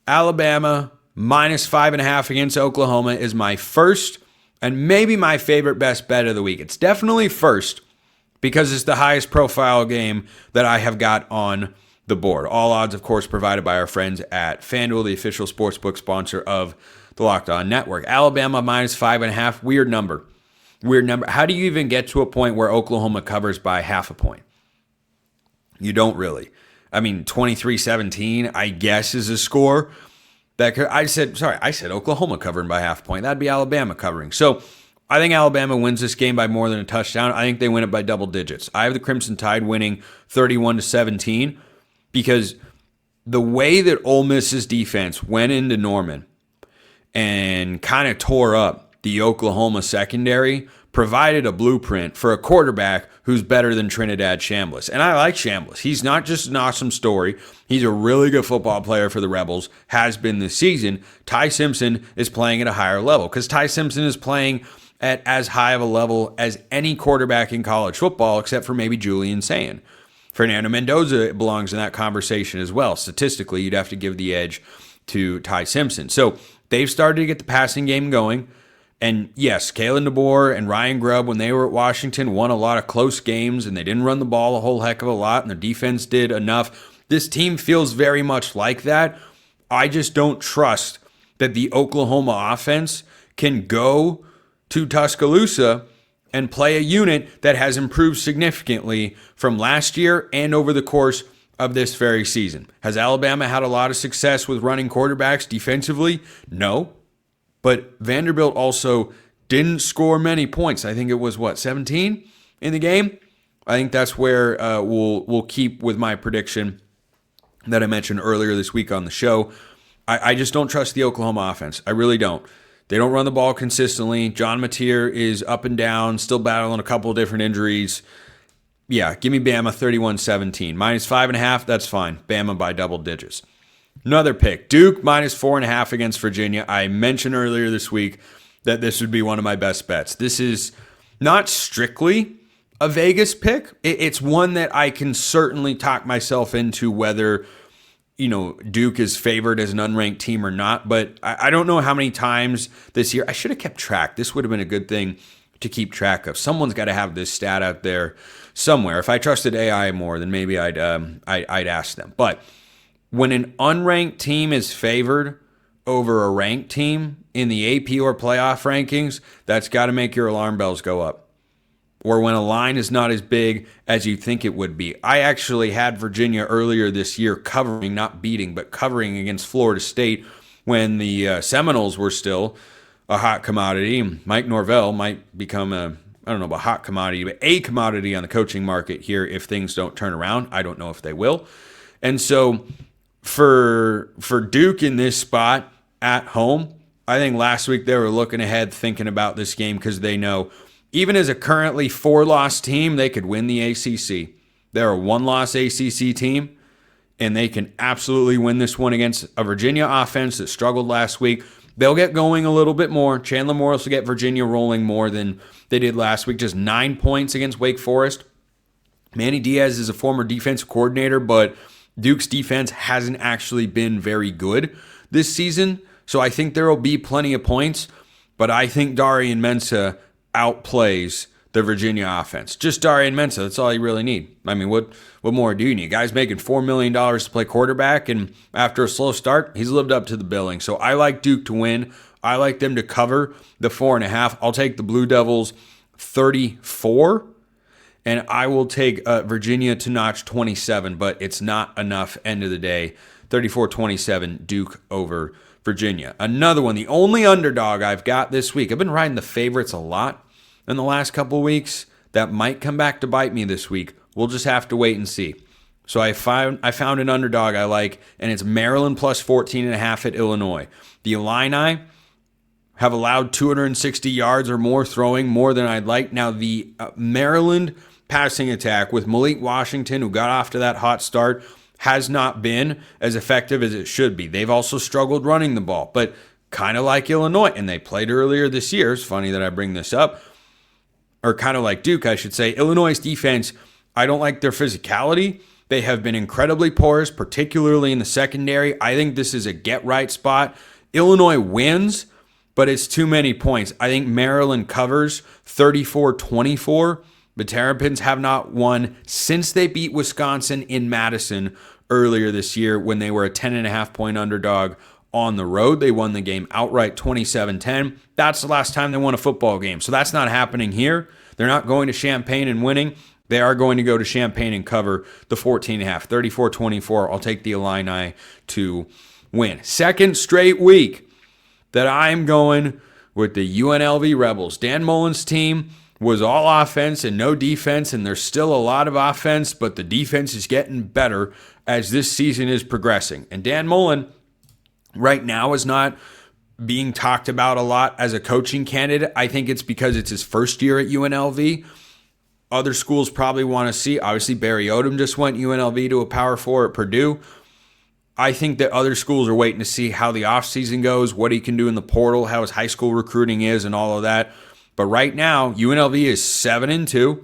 Alabama minus 5.5 against Oklahoma is my first and maybe my favorite best bet of the week. It's definitely first because it's the highest profile game that I have got on the board. All odds, of course, provided by our friends at FanDuel, the official sportsbook sponsor of the Locked On Network. Alabama minus 5.5, weird number. Weird number. How do you even get to a point where Oklahoma covers by half a point? You don't really. I mean, 23-17, I guess, is a score. I said Oklahoma covering by half a point. That'd be Alabama covering. So I think Alabama wins this game by more than a touchdown. I think they win it by double digits. I have the Crimson Tide winning 31-17 because the way that Ole Miss's defense went into Norman and kind of tore up the Oklahoma secondary provided a blueprint for a quarterback who's better than Trinidad Chambliss. And I like Chambliss. He's not just an awesome story. He's a really good football player for the Rebels, has been this season. Ty Simpson is playing at a higher level because Ty Simpson is playing at as high of a level as any quarterback in college football except for maybe Julian Sand. Fernando Mendoza belongs in that conversation as well. Statistically, you'd have to give the edge to Ty Simpson. So they've started to get the passing game going. And yes, Kalen DeBoer and Ryan Grubb, when they were at Washington, won a lot of close games, and they didn't run the ball a whole heck of a lot, and their defense did enough. This team feels very much like that. I just don't trust that the Oklahoma offense can go to Tuscaloosa and play a unit that has improved significantly from last year and over the course of this very season. Has Alabama had a lot of success with running quarterbacks defensively? No. But Vanderbilt also didn't score many points. I think it was, 17 in the game? I think that's where we'll keep with my prediction that I mentioned earlier this week on the show. I just don't trust the Oklahoma offense. I really don't. They don't run the ball consistently. John Mateer is up and down, still battling a couple of different injuries. Yeah, give me Bama 31-17. Minus 5.5, that's fine. Bama by double digits. Another pick, Duke minus 4.5 against Virginia. I mentioned earlier this week that this would be one of my best bets. This is not strictly a Vegas pick. It's one that I can certainly talk myself into whether, Duke is favored as an unranked team or not. But I don't know how many times this year. I should have kept track. This would have been a good thing to keep track of. Someone's got to have this stat out there somewhere. If I trusted AI more, then maybe I'd ask them. But when an unranked team is favored over a ranked team in the AP or playoff rankings, that's got to make your alarm bells go up. Or when a line is not as big as you think it would be. I actually had Virginia earlier this year covering, not beating, but covering against Florida State when the Seminoles were still a hot commodity. Mike Norvell might become I don't know about hot commodity, but a commodity on the coaching market here if things don't turn around. I don't know if they will. And so for Duke in this spot at home, I think last week they were looking ahead thinking about this game because they know even as a currently 4-loss team, they could win the ACC. They're a 1-loss ACC team, and they can absolutely win this one against a Virginia offense that struggled last week. They'll get going a little bit more. Chandler Morris will get Virginia rolling more than they did last week. Just 9 points against Wake Forest. Manny Diaz is a former defensive coordinator, but Duke's defense hasn't actually been very good this season. So I think there will be plenty of points, but I think Darian Mensah outplays the Virginia offense. Just Darian Mensah, that's all you really need. I mean, what more do you need? Guy's making $4 million to play quarterback, and after a slow start, he's lived up to the billing. So I like Duke to win. I like them to cover the 4.5. I'll take the Blue Devils 34, and I will take Virginia to notch 27, but it's not enough end of the day. 34-27, Duke over Virginia. Another one, the only underdog I've got this week. I've been riding the favorites a lot in the last couple of weeks. That might come back to bite me this week. We'll just have to wait and see. So I found an underdog I like, and it's Maryland plus 14.5 at Illinois. The Illini have allowed 260 yards or more, throwing more than I'd like. Now, the Maryland passing attack with Malik Washington, who got off to that hot start, has not been as effective as it should be. They've also struggled running the ball, but kind of like Illinois, and they played earlier this year. It's funny that I bring this up. Or kind of like Duke, I should say. Illinois' defense, I don't like their physicality. They have been incredibly porous, particularly in the secondary. I think this is a get-right spot. Illinois wins, but it's too many points. I think Maryland covers 34-24. The Terrapins have not won since they beat Wisconsin in Madison earlier this year when they were a 10.5-point underdog on the road. They won the game outright 27-10. That's the last time they won a football game. So that's not happening here. They're not going to Champaign and winning. They are going to go to Champaign and cover the 14.5. 34-24. I'll take the Illini to win. Second straight week that I'm going with the UNLV Rebels. Dan Mullen's team was all offense and no defense, and there's still a lot of offense, but the defense is getting better as this season is progressing. And Dan Mullen right now is not being talked about a lot as a coaching candidate. I think it's because it's his first year at UNLV. Other schools probably want to see. Obviously, Barry Odom just went UNLV to a Power 4 at Purdue. I think that other schools are waiting to see how the offseason goes, what he can do in the portal, how his high school recruiting is, and all of that. But right now, UNLV is 7-2,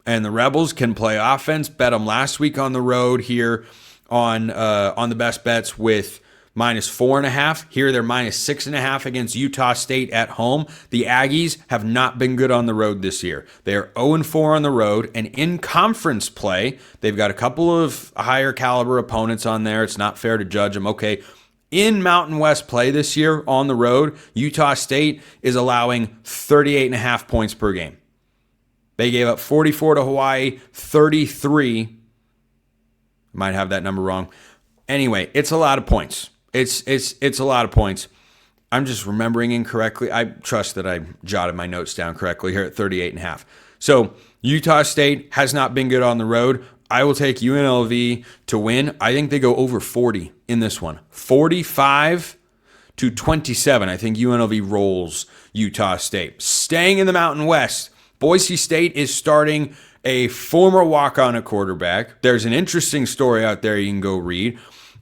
and the Rebels can play offense. Bet them last week on the road here on the best bets with -4.5. Here they're -6.5 against Utah State at home. The Aggies have not been good on the road this year. They are 0-4 on the road, and in conference play, they've got a couple of higher caliber opponents on there. It's not fair to judge them. Okay, in Mountain West play this year on the road, Utah State is allowing 38.5 points per game. They gave up 44 to Hawaii, 33. Might have that number wrong. Anyway, it's a lot of points. It's a lot of points. I'm just remembering incorrectly. I trust that I jotted my notes down correctly here at 38.5. So Utah State has not been good on the road. I will take UNLV to win. I think they go over 40 in this one. 45-27. I think UNLV rolls Utah State. Staying in the Mountain West, Boise State is starting a former walk-on at quarterback. There's an interesting story out there you can go read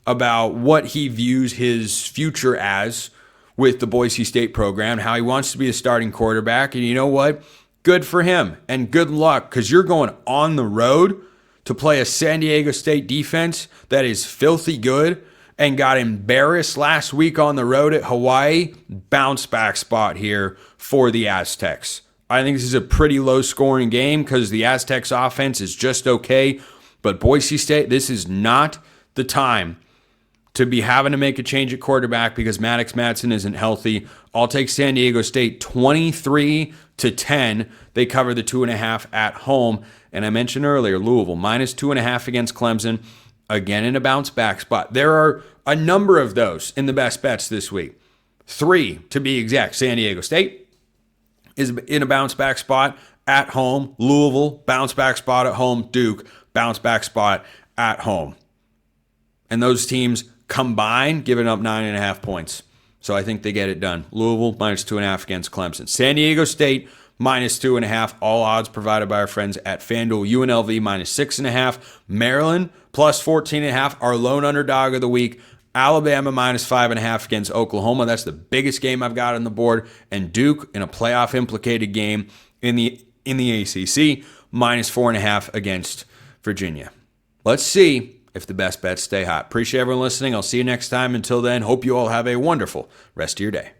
about what he views his future as with the Boise State program, how he wants to be a starting quarterback. And you know what? Good for him and good luck, because you're going on the road to play a San Diego State defense that is filthy good and got embarrassed last week on the road at Hawaii. Bounce back spot here for the Aztecs. I think this is a pretty low-scoring game because the Aztecs' offense is just okay. But Boise State, this is not the time to be having to make a change at quarterback because Maddox Madsen isn't healthy. I'll take San Diego State 23-10. They cover the 2.5 at home. And I mentioned earlier, Louisville, -2.5 against Clemson. Again, in a bounce-back spot. There are a number of those in the best bets this week. 3, to be exact. San Diego State is in a bounce-back spot at home. Louisville, bounce-back spot at home. Duke, bounce-back spot at home. And those teams combined giving up 9.5 points. So I think they get it done. Louisville, -2.5 against Clemson. San Diego State, -2.5. All odds provided by our friends at FanDuel. UNLV, -6.5. Maryland, +14.5. Our lone underdog of the week. Alabama, -5.5 against Oklahoma. That's the biggest game I've got on the board. And Duke, in a playoff-implicated game in the ACC, -4.5 against Virginia. Let's see if the best bets stay hot. Appreciate everyone listening. I'll see you next time. Until then, hope you all have a wonderful rest of your day.